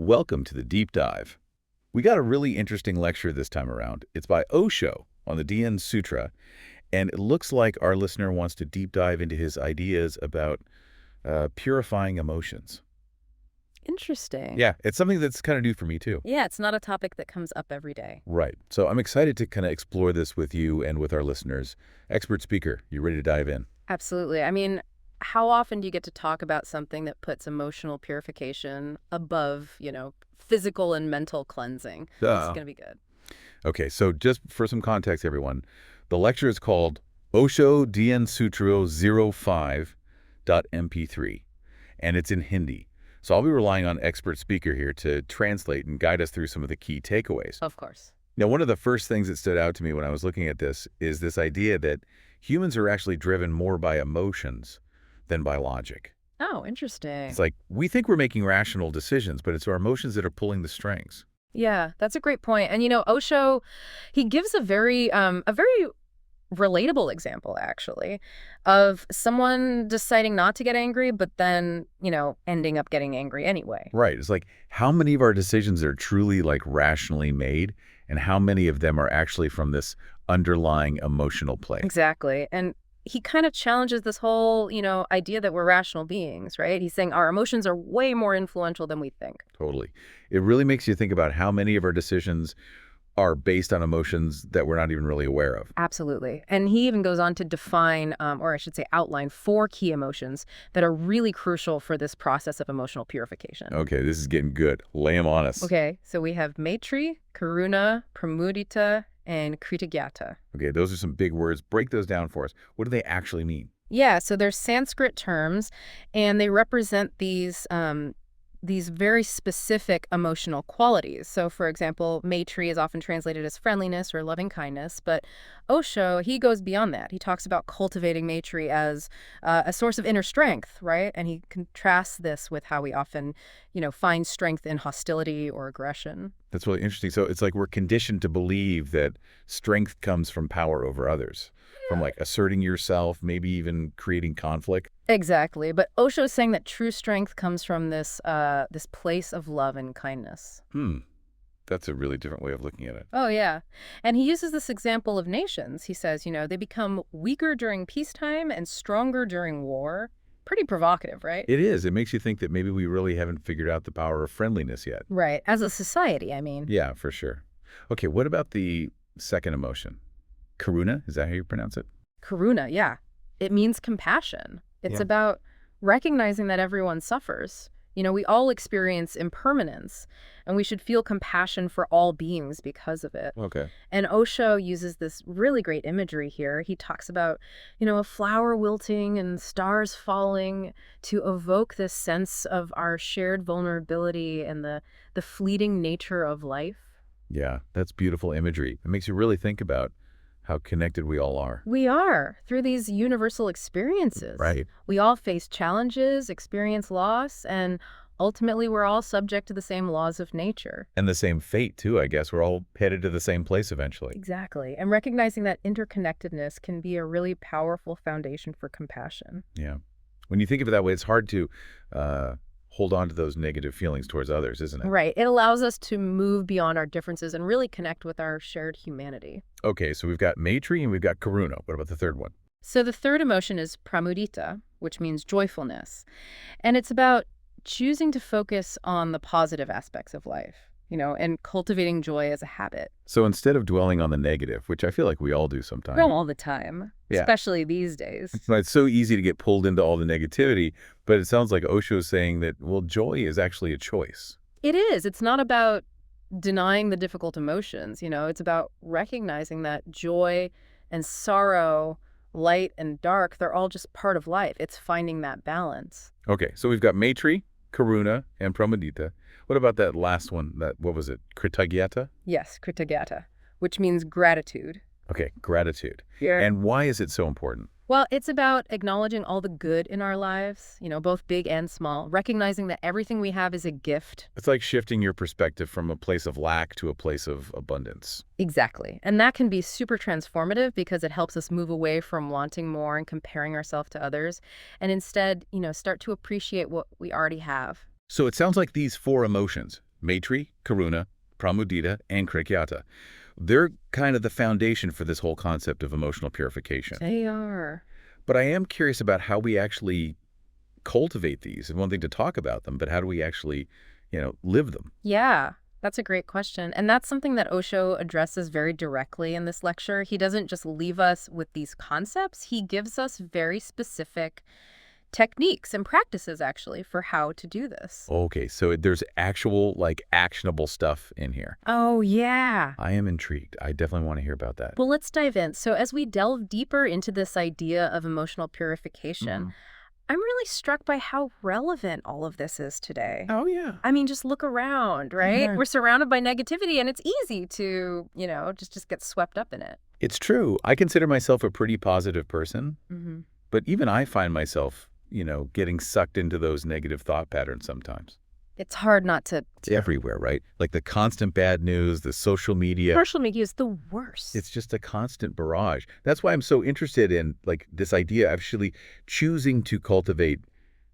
Welcome to the Deep Dive. We got a really interesting lecture this time around. It's by Osho on the DN Sutra, and it looks like our listener wants to deep dive into his ideas about purifying emotions. Interesting. Yeah, it's something that's kind of new for me too. Yeah, it's not a topic that comes up every day. Right. So I'm excited to kind of explore this with you and with our listeners. Expert speaker, you ready to dive in? Absolutely. I mean, how often do you get to talk about something that puts emotional purification above, physical and mental cleansing? This is Duh. going to be good. Okay, so just for some context, everyone, the lecture is called Osho DN Sutra 05.mp3, and it's in Hindi. So I'll be relying on expert speaker here to translate and guide us through some of the key takeaways. Of course. Now, one of the first things that stood out to me when I was looking at this is this idea that humans are actually driven more by emotions than by logic. Oh, interesting. It's like we think we're making rational decisions, but it's our emotions that are pulling the strings. Yeah, that's a great point. And Osho, he gives a very relatable example actually of someone deciding not to get angry, but then, ending up getting angry anyway. Right. It's like how many of our decisions are truly like rationally made and how many of them are actually from this underlying emotional place. Exactly. And he kind of challenges this whole, idea that we're rational beings, right? He's saying our emotions are way more influential than we think. Totally. It really makes you think about how many of our decisions are based on emotions that we're not even really aware of. Absolutely. And he even goes on to define, or I should say outline, 4 key emotions that are really crucial for this process of emotional purification. Okay, this is getting good. Lay them on us. Okay, so we have maitri, karuna, pramudita, and kritagyata. Okay, those are some big words. Break those down for us. What do they actually mean? Yeah, so they're Sanskrit terms, and they represent these very specific emotional qualities. So, for example, maitri is often translated as friendliness or loving kindness, but Osho, he goes beyond that. He talks about cultivating maitri as a source of inner strength, right? And he contrasts this with how we often, find strength in hostility or aggression. That's really interesting. So it's like we're conditioned to believe that strength comes from power over others, from like asserting yourself, maybe even creating conflict. Exactly. But Osho's saying that true strength comes from this place of love and kindness. That's a really different way of looking at it. Oh, yeah. And he uses this example of nations. He says, they become weaker during peacetime and stronger during war. Pretty provocative, right? It is. It makes you think that maybe we really haven't figured out the power of friendliness yet. Right. As a society, I mean. Yeah, for sure. Okay, what about the second emotion? Karuna, is that how you pronounce it? Karuna, yeah. It means compassion. It's Yeah. about recognizing that everyone suffers. We all experience impermanence, and we should feel compassion for all beings because of it. Okay. And Osho uses this really great imagery here. He talks about, a flower wilting and stars falling to evoke this sense of our shared vulnerability and the fleeting nature of life. Yeah, that's beautiful imagery. It makes you really think about how connected we all are. We are, through these universal experiences. Right. We all face challenges, experience loss, and ultimately we're all subject to the same laws of nature. And the same fate, too, I guess. We're all headed to the same place eventually. Exactly. And recognizing that interconnectedness can be a really powerful foundation for compassion. Yeah. When you think of it that way, it's hard to hold on to those negative feelings towards others, isn't it? Right. It allows us to move beyond our differences and really connect with our shared humanity. Okay, so we've got maitri and we've got karuna. What about the third one? So the third emotion is pramudita, which means joyfulness. And it's about choosing to focus on the positive aspects of life, and cultivating joy as a habit. So instead of dwelling on the negative, which I feel like we all do sometimes. Well, all the time, Yeah. especially these days. It's so easy to get pulled into all the negativity, but it sounds like Osho is saying that, well, joy is actually a choice. It is. It's not about denying the difficult emotions, it's about recognizing that joy and sorrow, light and dark, they're all just part of life. It's finding that balance. Okay, so we've got maitri, karuna, and pramudita. What about that last one? What was it? Kritagyata? Yes, kritagyata, which means gratitude. Okay, gratitude. Yeah. And why is it so important? Well, it's about acknowledging all the good in our lives, both big and small, recognizing that everything we have is a gift. It's like shifting your perspective from a place of lack to a place of abundance. Exactly. And that can be super transformative because it helps us move away from wanting more and comparing ourselves to others, and instead, start to appreciate what we already have. So it sounds like these 4 emotions, Maitri, Karuna, Pramudita, and Krityata. They're kind of the foundation for this whole concept of emotional purification. They are. But I am curious about how we actually cultivate these. It's one thing to talk about them, but how do we actually, live them? Yeah, that's a great question. And that's something that Osho addresses very directly in this lecture. He doesn't just leave us with these concepts, he gives us very specific techniques and practices, actually, for how to do this. Okay, so there's actual, actionable stuff in here. Oh, yeah. I am intrigued. I definitely want to hear about that. Well, let's dive in. So as we delve deeper into this idea of emotional purification, I'm really struck by how relevant all of this is today. Oh, yeah. I mean, just look around, right? Yeah. We're surrounded by negativity, and it's easy to, just get swept up in it. It's true. I consider myself a pretty positive person, Mm-hmm. but even I find myself, getting sucked into those negative thought patterns sometimes. It's hard not to. It's everywhere, right? Like the constant bad news, the social media. Social media is the worst. It's just a constant barrage. That's why I'm so interested in this idea of actually choosing to cultivate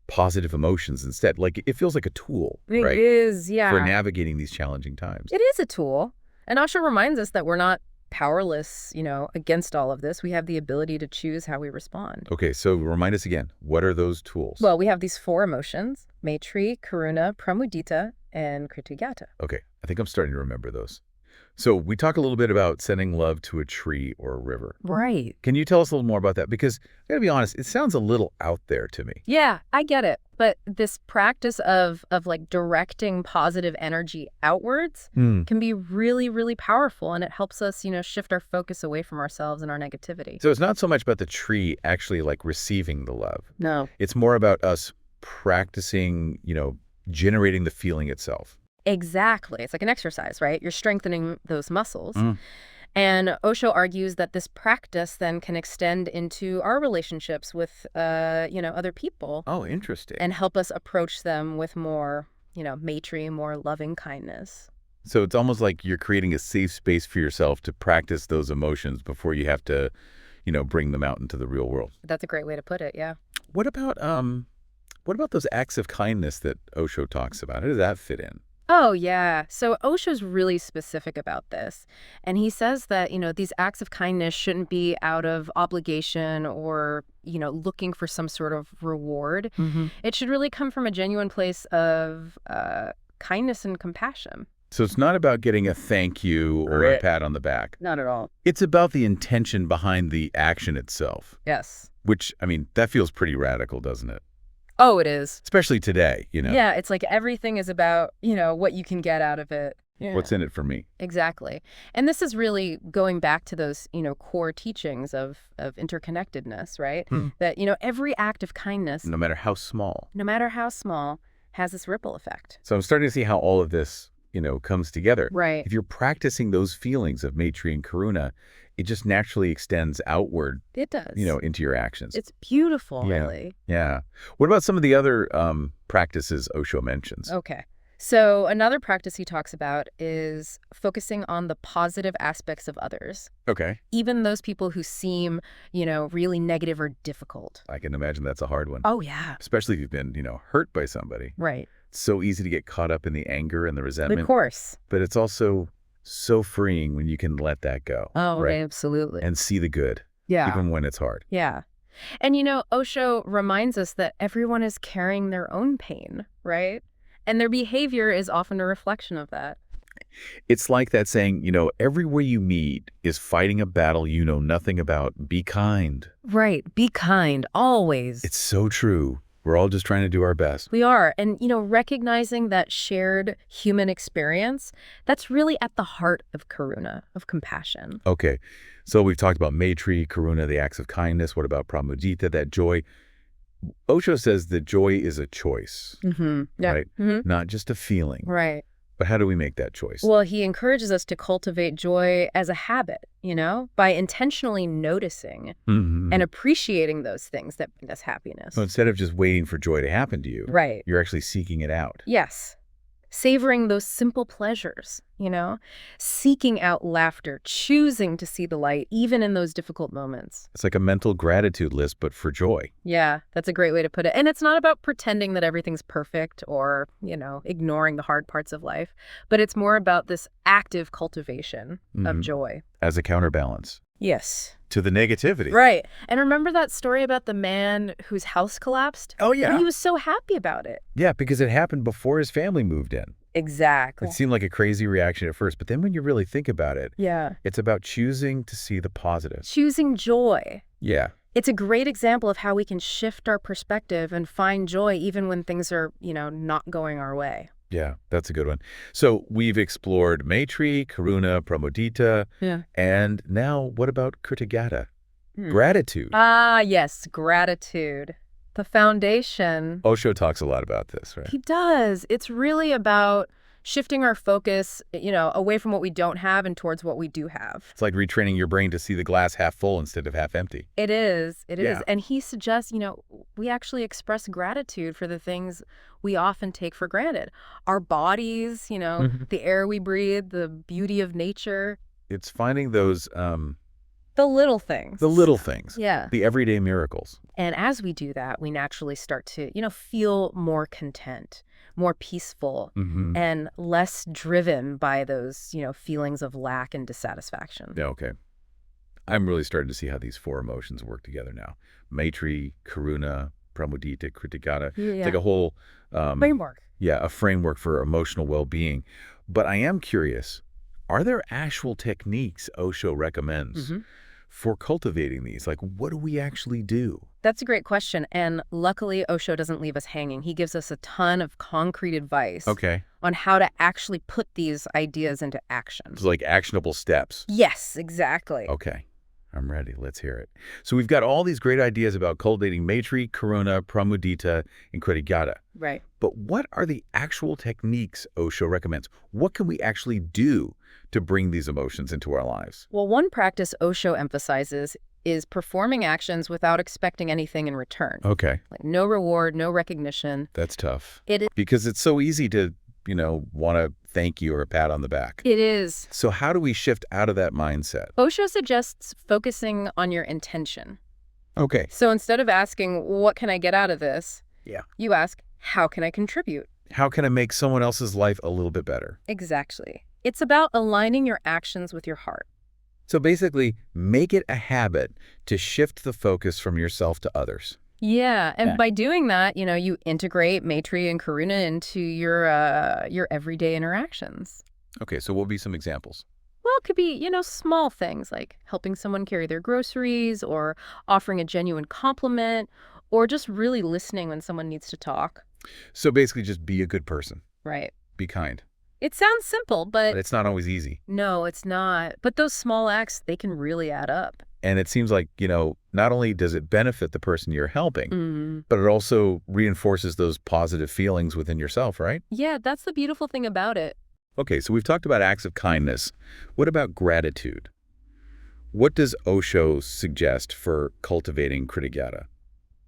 positive emotions instead. It feels like a tool, right? It is, yeah. For navigating these challenging times. It is a tool. And Osho reminds us that we're not powerless, against all of this. We have the ability to choose how we respond. Okay, so remind us again, what are those tools? Well, we have these 4 emotions: Maitri, Karuna, Pramudita, and Krityata. Okay, I think I'm starting to remember those. So we talk a little bit about sending love to a tree or a river. Right. Can you tell us a little more about that? Because I gotta be honest, it sounds a little out there to me. Yeah, I get it. But this practice of directing positive energy outwards can be really, really powerful. And it helps us, shift our focus away from ourselves and our negativity. So it's not so much about the tree actually receiving the love. No. It's more about us practicing, generating the feeling itself. Exactly. It's like an exercise, right? You're strengthening those muscles. And Osho argues that this practice then can extend into our relationships with, other people. Oh, interesting. And help us approach them with more, maitri, more loving kindness. So it's almost like you're creating a safe space for yourself to practice those emotions before you have to, bring them out into the real world. That's a great way to put it, yeah. What about those acts of kindness that Osho talks about? How does that fit in? Oh, yeah. So Osho's really specific about this. And he says that, these acts of kindness shouldn't be out of obligation or, looking for some sort of reward. It should really come from a genuine place of kindness and compassion. So it's not about getting a thank you or a pat on the back. Not at all. It's about the intention behind the action itself. Yes. Which, that feels pretty radical, doesn't it? Oh, it is. Especially today, Yeah, it's like everything is about, what you can get out of it. Yeah. What's in it for me? Exactly. And this is really going back to those, core teachings of interconnectedness, right? That, every act of kindness, No matter how small. has this ripple effect. So I'm starting to see how all of this, comes together. Right. If you're practicing those feelings of Maitri and Karuna, it just naturally extends outward, It does. into your actions. It's beautiful, Yeah. really. Yeah. What about some of the other practices Osho mentions? Okay. So another practice he talks about is focusing on the positive aspects of others, Okay. even those people who seem, really negative or difficult. I can imagine that's a hard one. Oh, yeah. Especially if you've been, hurt by somebody. Right. It's so easy to get caught up in the anger and the resentment. Of course. But it's also so freeing when you can let that go. Oh, right? absolutely. And see the good, Yeah. even when it's hard. Yeah. And, Osho reminds us that everyone is carrying their own pain, right? And their behavior is often a reflection of that. It's like that saying, everywhere you meet is fighting a battle you know nothing about. Be kind. Right. Be kind, always. It's so true. We're all just trying to do our best. We are. And, recognizing that shared human experience, that's really at the heart of karuna, of compassion. Okay. So we've talked about Maitri, Karuna, the acts of kindness. What about Pramudita, that joy? Osho says that joy is a choice, Yeah. right? Not just a feeling. Right. But how do we make that choice? Well, he encourages us to cultivate joy as a habit, by intentionally noticing and appreciating those things that bring us happiness. So instead of just waiting for joy to happen to you, Right. you're actually seeking it out. Yes. Savoring those simple pleasures, seeking out laughter, choosing to see the light, even in those difficult moments. It's like a mental gratitude list, but for joy. Yeah, that's a great way to put it. And it's not about pretending that everything's perfect or, ignoring the hard parts of life, but it's more about this active cultivation of joy. As a counterbalance Yes. to the negativity. Right. And remember that story about the man whose house collapsed? Oh, And yeah. he was so happy about it. Yeah, because it happened before his family moved in. Exactly. It seemed like a crazy reaction at first, but then when you really think about it, Yeah. it's about choosing to see the positive. Choosing joy. Yeah. It's a great example of how we can shift our perspective and find joy even when things are, not going our way. Yeah, that's a good one. So we've explored Maitri, Karuna, Pramodita, Yeah. and now what about Kritigata? Gratitude. Ah, yes, gratitude. The foundation. Osho talks a lot about this, right? He does. It's really about shifting our focus, away from what we don't have and towards what we do have. It's like retraining your brain to see the glass half full instead of half empty. It is. It Yeah. is. And he suggests, we actually express gratitude for the things we often take for granted. Our bodies, the air we breathe, the beauty of nature. It's finding those, The little things. the little things, Yeah. the everyday miracles. And as we do that, we naturally start to, feel more content, more peaceful, and less driven by those, feelings of lack and dissatisfaction. Yeah, okay. I'm really starting to see how these four emotions work together now. Maitri, Karuna, Pramodita, Kritigata. Yeah. It's like a whole Framework. yeah, a framework for emotional well-being. But I am curious, are there actual techniques Osho recommends for cultivating these? Like, what do we actually do? That's a great question. And luckily, Osho doesn't leave us hanging. He gives us a ton of concrete advice Okay. on how to actually put these ideas into action. It's like actionable steps. Yes, exactly. Okay. I'm ready. Let's hear it. So we've got all these great ideas about cultivating Maitri, Karuna, Pramodita, and Kritigata. Right. But what are the actual techniques Osho recommends? What can we actually do to bring these emotions into our lives? Well, one practice Osho emphasizes is performing actions without expecting anything in return. Okay. Like no reward, no recognition. That's tough. It is. Because it's so easy to, want to thank you or a pat on the back. It is. So how do we shift out of that mindset? Osho suggests focusing on your intention. Okay. So instead of asking, what can I get out of this? Yeah. You ask, how can I contribute? How can I make someone else's life a little bit better? Exactly. It's about aligning your actions with your heart. So basically, make it a habit to shift the focus from yourself to others. Yeah, and Yeah. by doing that, you integrate Maitri and Karuna into your everyday interactions. Okay, so what would be some examples? Well, it could be, small things like helping someone carry their groceries or offering a genuine compliment or just really listening when someone needs to talk. So basically just be a good person. Right. Be kind. It sounds simple, But but it's not always easy. no, it's not. But those small acts, they can really add up. And it seems like, not only does it benefit the person you're helping, but it also reinforces those positive feelings within yourself, right? Yeah, that's the beautiful thing about it. Okay, so we've talked about acts of kindness. What about gratitude? What does Osho suggest for cultivating Kritigata?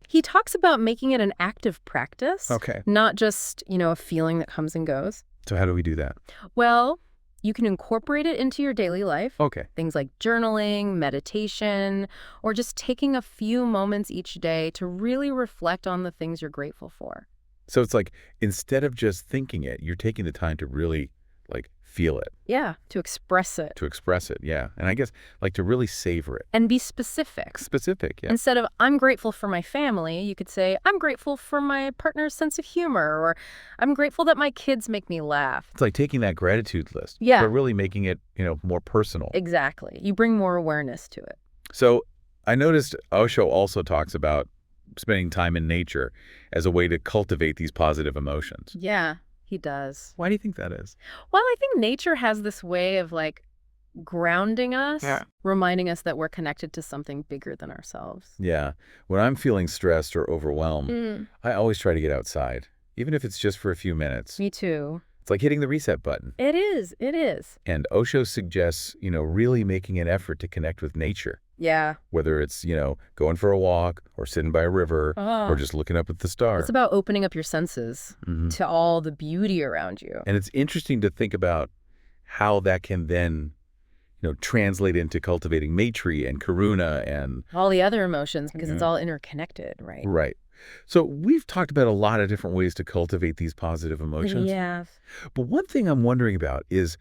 He talks about making it an active practice, Okay. not just, a feeling that comes and goes. So how do we do that? Well, you can incorporate it into your daily life. Okay. Things like journaling, meditation, or just taking a few moments each day to really reflect on the things you're grateful for. So it's like instead of just thinking it, you're taking the time to really feel it, Yeah, to express it to express it. Yeah. And I guess to really savor it. and be specific. Specific. Yeah. Instead of, I'm grateful for my family, you could say, I'm grateful for my partner's sense of humor, or I'm grateful that my kids make me laugh. It's like taking that gratitude list, Yeah. but really making it, more personal. Exactly. You bring more awareness to it. So I noticed Osho also talks about spending time in nature as a way to cultivate these positive emotions. Yeah, he does. Why do you think that is? Well, I think nature has this way of grounding us, Yeah. reminding us that we're connected to something bigger than ourselves. Yeah. When I'm feeling stressed or overwhelmed, I always try to get outside, even if it's just for a few minutes. Me too. It's like hitting the reset button. It is. It is. And Osho suggests, really making an effort to connect with nature. Yeah. whether it's, going for a walk or sitting by a river or Oh. just looking up at the It's star. about opening up your senses Hmm. to all the beauty around you. And it's interesting to think about how that can then, translate into cultivating maitri and karuna and All the other emotions, because it's yeah. all interconnected, right? Right. So we've talked about a lot of different ways to cultivate these positive emotions. Yeah. But one thing I'm wondering about is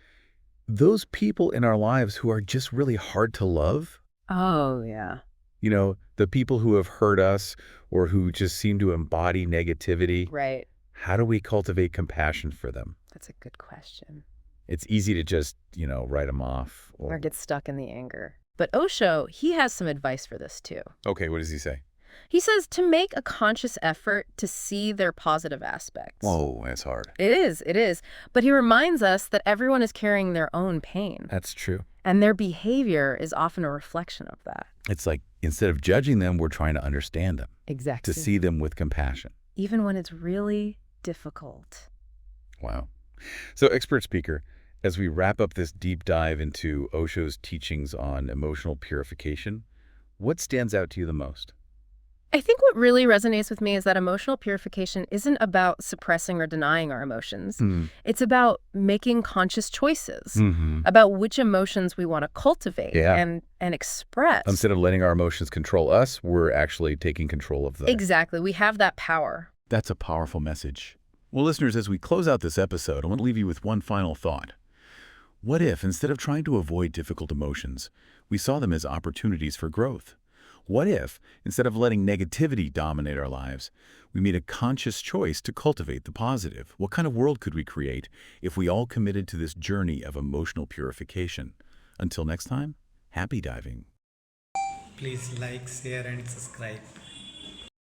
those people in our lives who are just really hard to love, Oh, yeah. the people who have hurt us or who just seem to embody negativity. Right. How do we cultivate compassion for them? That's a good question. It's easy to just, write them off. Or get stuck in the anger. But Osho, he has some advice for this too. Okay, what does he say? He says to make a conscious effort to see their positive aspects. Whoa, that's hard. It is, it is. But he reminds us that everyone is carrying their own pain, That's true. and their behavior is often a reflection of that. It's like instead of judging them, we're trying to understand them, Exactly. to see them with compassion. Even when it's really difficult. Wow. So, expert speaker, as we wrap up this deep dive into Osho's teachings on emotional purification, what stands out to you the most? I think what really resonates with me is that emotional purification isn't about suppressing or denying our emotions. Mm. It's about making conscious choices Mm-hmm. about which emotions we want to cultivate Yeah. and express. Instead of letting our emotions control us, we're actually taking control of them. Exactly. We have that power. That's a powerful message. Well, listeners, as we close out this episode, I want to leave you with one final thought. What if, instead of trying to avoid difficult emotions, we saw them as opportunities for growth? What if, instead of letting negativity dominate our lives, we made a conscious choice to cultivate the positive? What kind of world could we create if we all committed to this journey of emotional purification? Until next time, happy diving. Please like, share and subscribe.